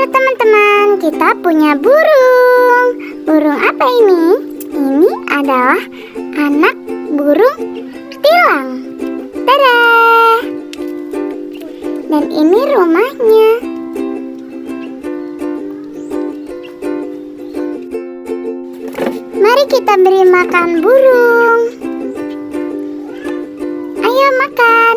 teman-teman, kita punya burung. Burung apa ini? Ini adalah anak burung tilang. Tada! Dan ini rumahnya. Mari kita beri makan burung. Ayo makan.